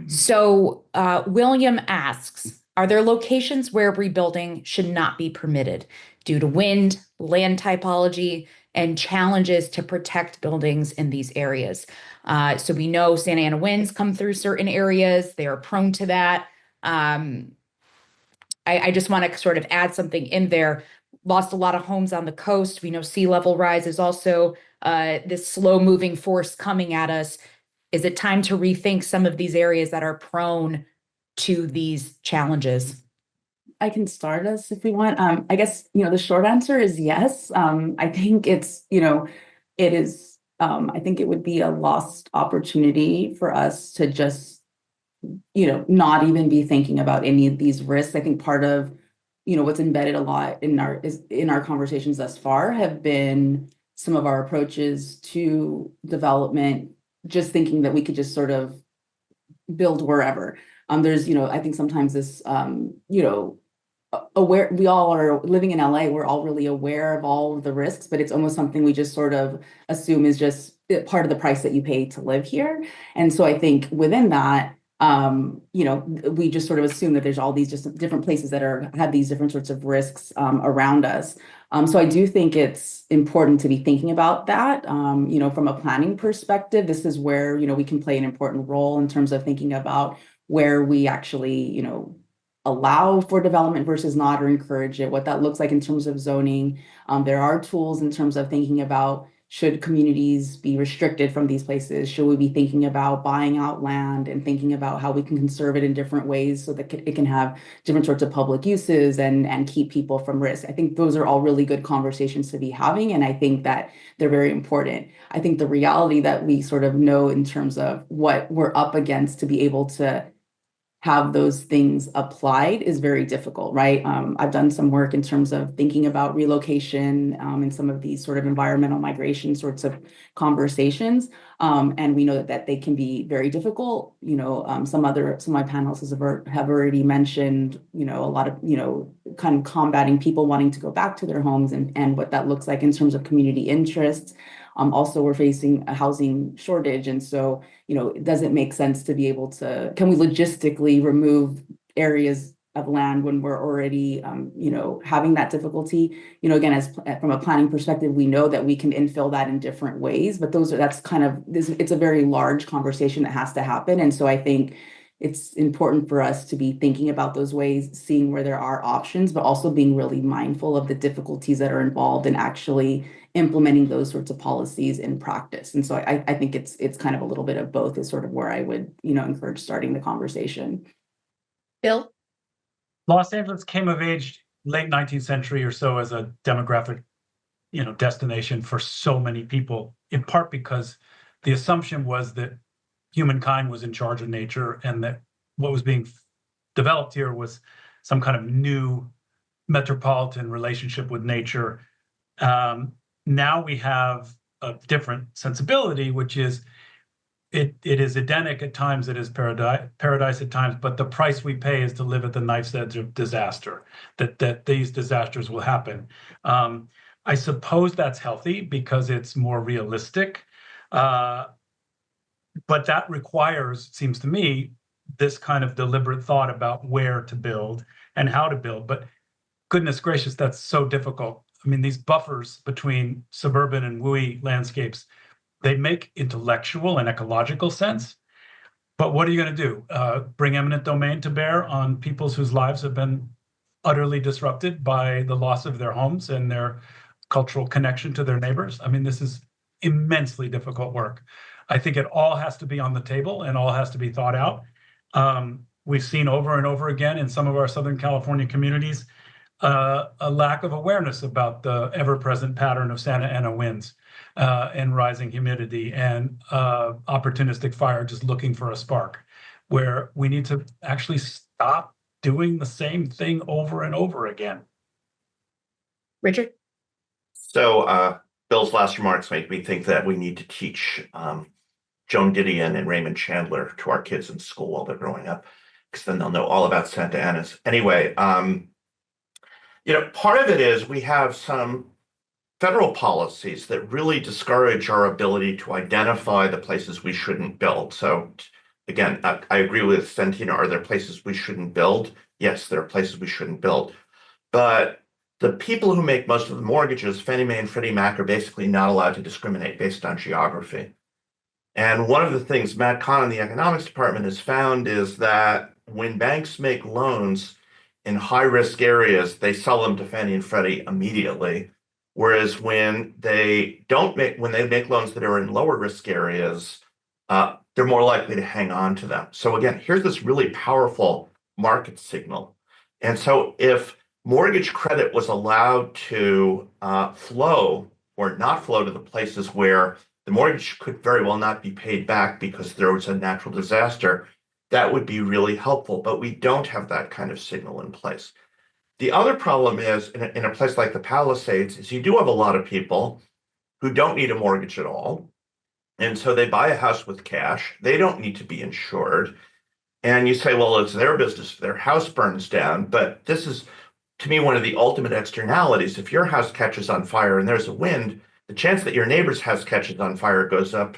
So William asks, are there locations where rebuilding should not be permitted due to wind, land typology, and challenges to protect buildings in these areas? So we know Santa Ana winds come through certain areas. They are prone to that. I just want to sort of add something in there. Lost a lot of homes on the coast. We know sea level rise is also this slow moving force coming at us? Is it time to rethink some of these areas that are prone to these challenges? I can start us if we want. I guess, the short answer is yes. I think it's, it is, I think it would be a lost opportunity for us to just, not even be thinking about any of these risks. I think part of, what's embedded a lot in our conversations thus far have been some of our approaches to development, just thinking that we could just sort of build wherever. There's, I think sometimes this, aware, we all are living in LA, we're all really aware of all of the risks, but it's almost something we just sort of assume is just part of the price that you pay to live here. And so I think within that, we just sort of assume that there's all these just different places that have these different sorts of risks around us. So I do think it's important to be thinking about that. From a planning perspective, this is where, we can play an important role in terms of thinking about where we actually, allow for development versus not, or encourage it, what that looks like in terms of zoning. There are tools in terms of thinking about, should communities be restricted from these places? Should we be thinking about buying out land and thinking about how we can conserve it in different ways so that it can have different sorts of public uses and keep people from risk? I think those are all really good conversations to be having, and I think that they're very important. I think the reality that we sort of know in terms of what we're up against to be able to have those things applied is very difficult, right? I've done some work in terms of thinking about relocation and some of these sort of environmental migration sorts of conversations. And we know that they can be very difficult. Some of my panelists have already mentioned, a lot of, kind of combating people wanting to go back to their homes and what that looks like in terms of community interests. Also, we're facing a housing shortage. And so, it doesn't make sense to be able to, can we logistically remove areas of land when we're already, having that difficulty? Again, from a planning perspective, we know that we can infill that in different ways, but it's a very large conversation that has to happen. And so I think it's important for us to be thinking about those ways, seeing where there are options, but also being really mindful of the difficulties that are involved in actually implementing those sorts of policies in practice. And so I think it's kind of a little bit of both is sort of where I would, encourage starting the conversation. Bill? Los Angeles came of age late 19th century or so as a demographic, destination for so many people, in part because the assumption was that humankind was in charge of nature and that what was being developed here was some kind of new metropolitan relationship with nature. Now we have a different sensibility, which is it is Edenic at times, it is paradise at times, but the price we pay is to live at the knife's edge of disaster, that these disasters will happen. I suppose that's healthy because it's more realistic. But that requires, it seems to me, this kind of deliberate thought about where to build and how to build. But goodness gracious, that's so difficult. I mean, these buffers between suburban and WUI landscapes, they make intellectual and ecological sense. But what are you going to do? Bring eminent domain to bear on peoples whose lives have been utterly disrupted by the loss of their homes and their cultural connection to their neighbors? I mean, this is immensely difficult work. I think it all has to be on the table and all has to be thought out. We've seen over and over again in some of our Southern California communities a lack of awareness about the ever-present pattern of Santa Ana winds and rising humidity and opportunistic fire just looking for a spark, where we need to actually stop doing the same thing over and over again. Richard? So Bill's last remarks make me think that we need to teach Joan Didion and Raymond Chandler to our kids in school while they're growing up, because then they'll know all about Santa Ana's. Anyway, part of it is we have some federal policies that really discourage our ability to identify the places we shouldn't build. So again, I agree with Santina. Are there places we shouldn't build? Yes, there are places we shouldn't build. But the people who make most of the mortgages, Fannie Mae and Freddie Mac, are basically not allowed to discriminate based on geography. And one of the things Matt Kahn in the economics department has found is that when banks make loans in high-risk areas, they sell them to Fannie and Freddie immediately. Whereas when they make loans that are in lower risk areas, they're more likely to hang on to them. So again, here's this really powerful market signal. And so if mortgage credit was allowed to flow or not flow to the places where the mortgage could very well not be paid back because there was a natural disaster, that would be really helpful. But we don't have that kind of signal in place. The other problem is in a place like the Palisades is you do have a lot of people who don't need a mortgage at all. And so they buy a house with cash. They don't need to be insured. And you say, well, it's their business if their house burns down. But this is, to me, one of the ultimate externalities. If your house catches on fire and there's a wind, the chance that your neighbor's house catches on fire goes up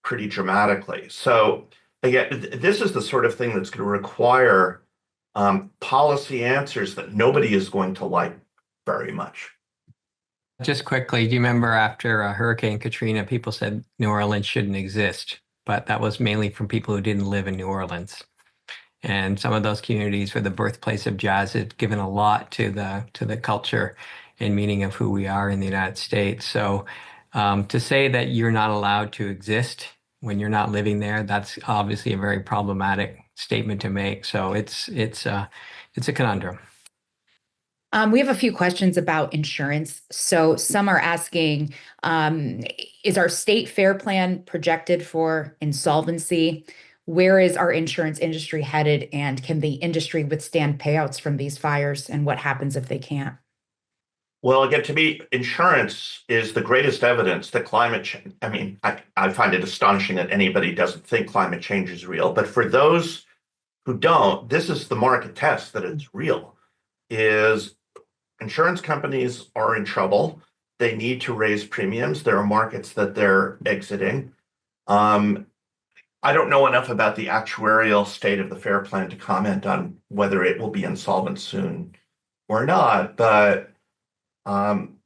pretty dramatically. So again, this is the sort of thing that's going to require policy answers that nobody is going to like very much. Just quickly, do you remember after Hurricane Katrina, people said New Orleans shouldn't exist, but that was mainly from people who didn't live in New Orleans. And some of those communities were the birthplace of jazz. It's given a lot to the culture and meaning of who we are in the United States. So to say that you're not allowed to exist when you're not living there, that's obviously a very problematic statement to make. So it's a conundrum. We have a few questions about insurance. So some are asking, is our state fair plan projected for insolvency? Where is our insurance industry headed? And can the industry withstand payouts from these fires? And what happens if they can't? Well, again, to me, insurance is the greatest evidence that climate change. I mean, I find it astonishing that anybody doesn't think climate change is real. But for those who don't, this is the market test that it's real. Is insurance companies are in trouble. They need to raise premiums. There are markets that they're exiting. I don't know enough about the actuarial state of the FAIR plan to comment on whether it will be insolvent soon or not. But and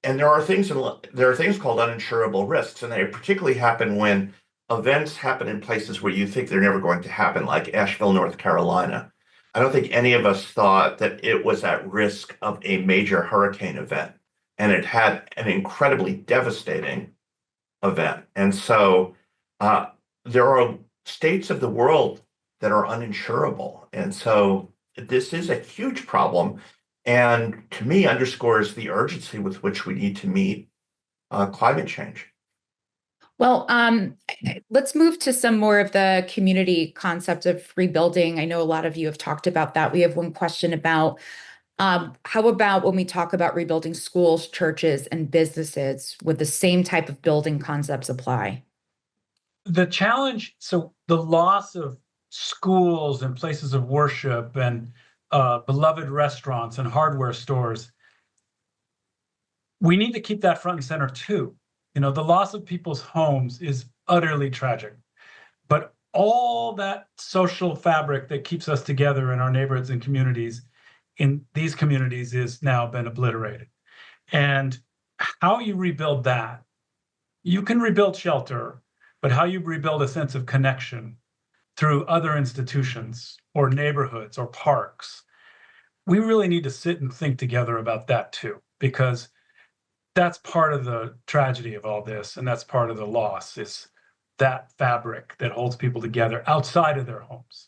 there are things called uninsurable risks, and they particularly happen when events happen in places where you think they're never going to happen, like Asheville, North Carolina. I don't think any of us thought that it was at risk of a major hurricane event, and it had an incredibly devastating event. And so there are states of the world that are uninsurable. And so this is a huge problem. And to me, underscores the urgency with which we need to meet climate change. Well, let's move to some more of the community concept of rebuilding. I know a lot of you have talked about that. We have one question about how about when we talk about rebuilding schools, churches, and businesses, would the same type of building concepts apply? The challenge, so the loss of schools and places of worship and beloved restaurants and hardware stores, we need to keep that front and center too. You know, the loss of people's homes is utterly tragic, but all that social fabric that keeps us together in our neighborhoods and communities, in these communities, is now been obliterated. And how you rebuild that, you can rebuild shelter, but how you rebuild a sense of connection through other institutions or neighborhoods or parks, we really need to sit and think together about that too, because that's part of the tragedy of all this, and that's part of the loss, is that fabric that holds people together outside of their homes.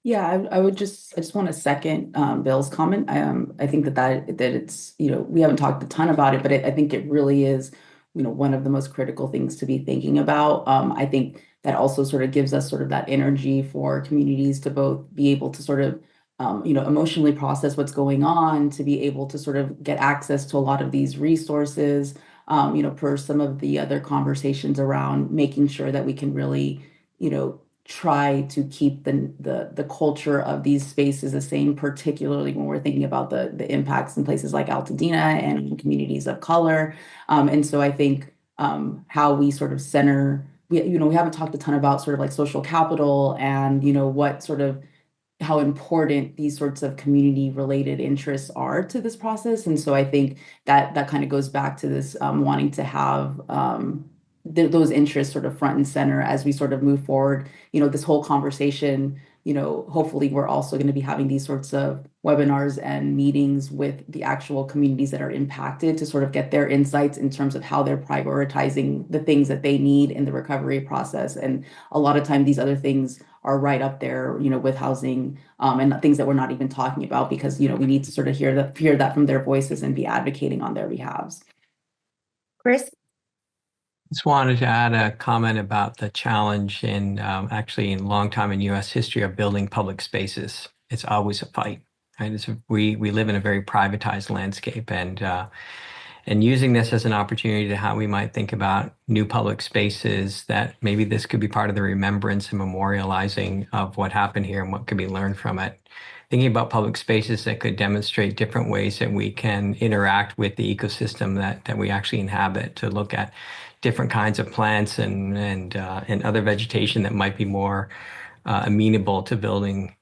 Yeah, I just want to second Bill's comment. I think that it's, we haven't talked a ton about it, but I think it really is, one of the most critical things to be thinking about. I think that also sort of gives us sort of that energy for communities to both be able to sort of emotionally process what's going on, to be able to sort of get access to a lot of these resources, per some of the other conversations around making sure that we can really, try to keep the culture of these spaces the same, particularly when we're thinking about the impacts in places like Altadena and in communities of color. And so I think how we sort of center, we haven't talked a ton about sort of like social capital and, what sort of how important these sorts of community related interests are to this process. And so I think that kind of goes back to this wanting to have those interests sort of front and center as we sort of move forward. This whole conversation, hopefully we're also going to be having these sorts of webinars and meetings with the actual communities that are impacted to sort of get their insights in terms of how they're prioritizing the things that they need in the recovery process. And a lot of time these other things are right up there, with housing, and things that we're not even talking about because, we need to sort of hear that from their voices and be advocating on their behalves. Chris? Just wanted to add a comment about the challenge in actually in long time in U.S. history of building public spaces. It's always a fight, right? We live in a very privatized landscape, and using this as an opportunity to how we might think about new public spaces, that maybe this could be part of the remembrance and memorializing of what happened here and what could be learned from it. Thinking about public spaces that could demonstrate different ways that we can interact with the ecosystem that we actually inhabit, to look at different kinds of plants and other vegetation that might be more amenable to building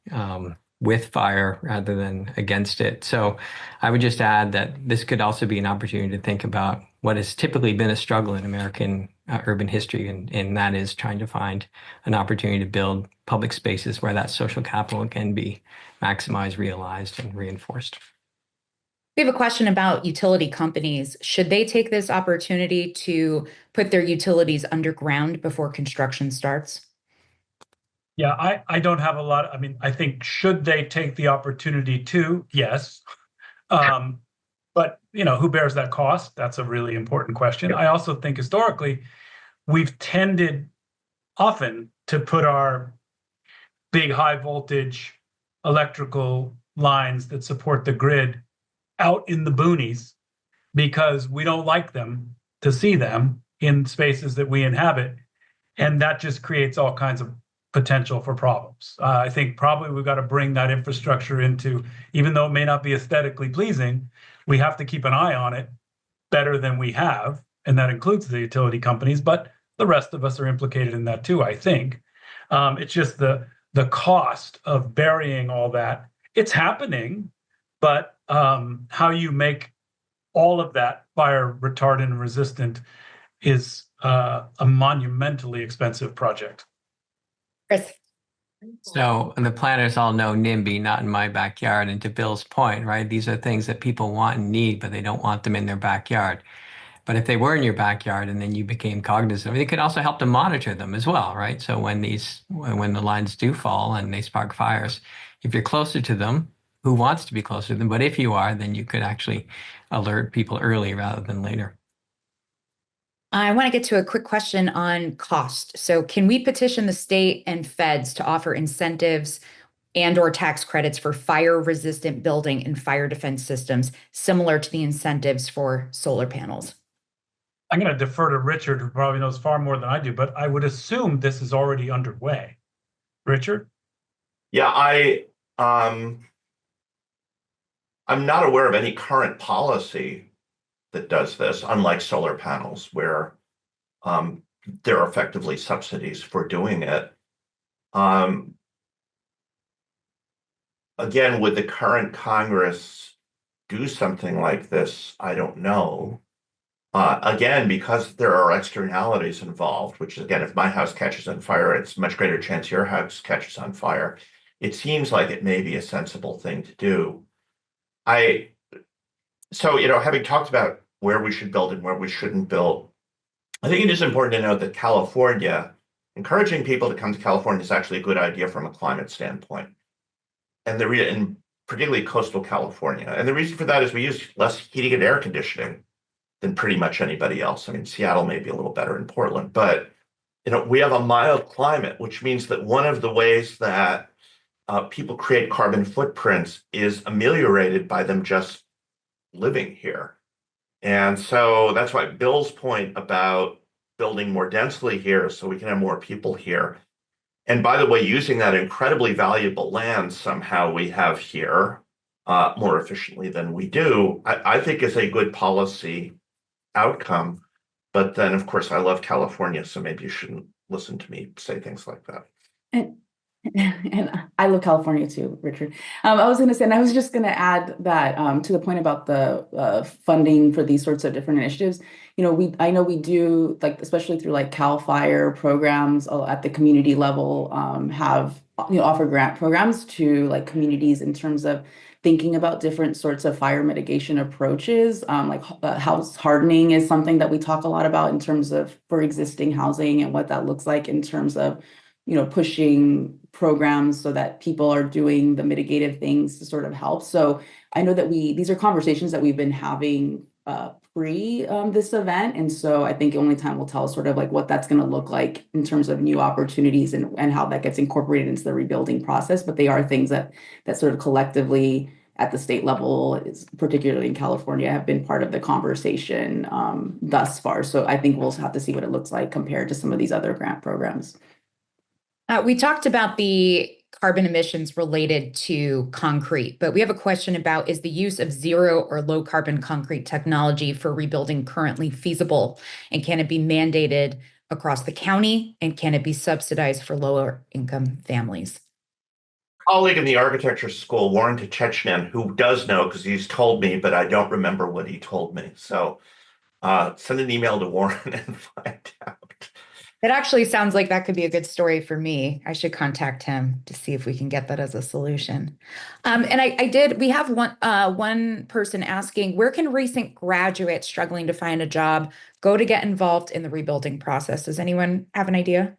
with fire rather than against it. So I would just add that this could also be an opportunity to think about what has typically been a struggle in American urban history, and that is trying to find an opportunity to build public spaces where that social capital can be maximized, realized, and reinforced. We have a question about utility companies. Should they take this opportunity to put their utilities underground before construction starts? Yeah, I don't have a lot. I mean, I think should they take the opportunity to? Yes. But who bears that cost? That's a really important question. I also think historically, we've tended often to put our big high voltage electrical lines that support the grid out in the boonies because we don't like to see them in spaces that we inhabit. And that just creates all kinds of potential for problems. I think probably we've got to bring that infrastructure into, even though it may not be aesthetically pleasing, we have to keep an eye on it better than we have. And that includes the utility companies, but the rest of us are implicated in that too, I think. It's just the cost of burying all that. It's happening, but how you make all of that fire retardant and resistant is a monumentally expensive project. Chris? So, and the planners all know NIMBY, not in my backyard. And to Bill's point, right, these are things that people want and need, but they don't want them in their backyard. But if they were in your backyard and then you became cognizant, it could also help to monitor them as well, right? So when the lines do fall and they spark fires, if you're closer to them, who wants to be closer to them? But if you are, then you could actually alert people early rather than later. I want to get to a quick question on cost. So can we petition the state and feds to offer incentives and/or tax credits for fire-resistant building and fire defense systems, similar to the incentives for solar panels? I'm going to defer to Richard, who probably knows far more than I do, but I would assume this is already underway. Richard? Yeah, I'm not aware of any current policy that does this, unlike solar panels, where there are effectively subsidies for doing it. Again, would the current Congress do something like this? I don't know. Again, because there are externalities involved, which is, again, if my house catches on fire, it's a much greater chance your house catches on fire. It seems like it may be a sensible thing to do. So, having talked about where we should build and where we shouldn't build, I think it is important to note that California, encouraging people to come to California is actually a good idea from a climate standpoint. And particularly coastal California. And the reason for that is we use less heating and air conditioning than pretty much anybody else. I mean, Seattle may be a little better in Portland, but we have a mild climate, which means that one of the ways that people create carbon footprints is ameliorated by them just living here. And so that's why Bill's point about building more densely here so we can have more people here. And by the way, using that incredibly valuable land somehow we have here more efficiently than we do, I think is a good policy outcome. But then, of course, I love California, so maybe you shouldn't listen to me say things like that. And I love California too, Richard. I was going to say, and I was just going to add that to the point about the funding for these sorts of different initiatives. I know we do, like, especially through like CAL FIRE programs at the community level, have offer grant programs to like communities in terms of thinking about different sorts of fire mitigation approaches. House hardening is something that we talk a lot about in terms of for existing housing and what that looks like in terms of, pushing programs so that people are doing the mitigative things to sort of help. So I know that these are conversations that we've been having pre this event. And so I think only time will tell sort of like what that's going to look like in terms of new opportunities and how that gets incorporated into the rebuilding process. But they are things that sort of collectively at the state level, particularly in California, have been part of the conversation thus far. So I think we'll have to see what it looks like compared to some of these other grant programs. We talked about the carbon emissions related to concrete, but we have a question about, is the use of zero or low carbon concrete technology for rebuilding currently feasible? And can it be mandated across the county? And can it be subsidized for lower income families? Colleague in the architecture school, Warren Chechnin, who does know because he's told me, but I don't remember what he told me. So send an email to Warren and find out. It actually sounds like that could be a good story for me. I should contact him to see if we can get that as a solution. And we have one person asking, where can recent graduates struggling to find a job go to get involved in the rebuilding process? Does anyone have an idea?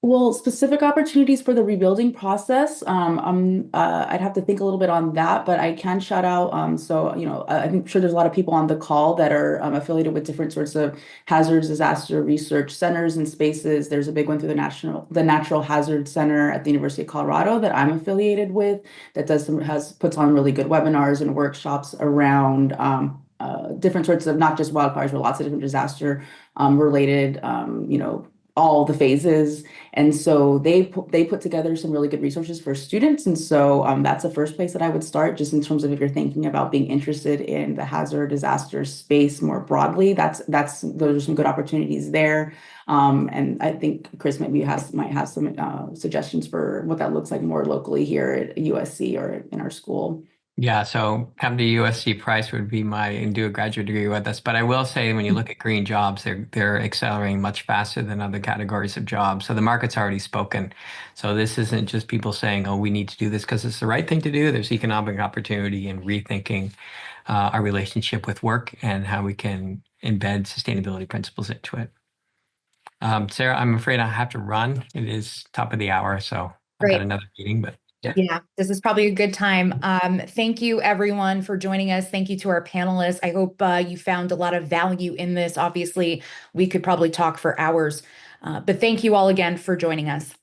Well, specific opportunities for the rebuilding process, I'd have to think a little bit on that, but I can shout out. I'm sure there's a lot of people on the call that are affiliated with different sorts of hazards, disaster research centers and spaces. There's a big one through the Natural Hazard Center at the University of Colorado that I'm affiliated with that puts on really good webinars and workshops around different sorts of not just wildfires, but lots of different disaster related, all the phases. And so they put together some really good resources for students. And so that's the first place that I would start, just in terms of if you're thinking about being interested in the hazard disaster space more broadly, those are some good opportunities there. And I think Chris might have some suggestions for what that looks like more locally here at USC or in our school. Yeah, so come to USC Price would be and do a graduate degree with us. But I will say, when you look at green jobs, they're accelerating much faster than other categories of jobs. So the market's already spoken. So this isn't just people saying, "Oh, we need to do this because it's the right thing to do." There's economic opportunity in rethinking our relationship with work and how we can embed sustainability principles into it. Sarah, I'm afraid I have to run. It is top of the hour, so I've got another meeting, but. Yeah, this is probably a good time. Thank you, everyone, for joining us. Thank you to our panelists. I hope you found a lot of value in this. Obviously, we could probably talk for hours, but thank you all again for joining us.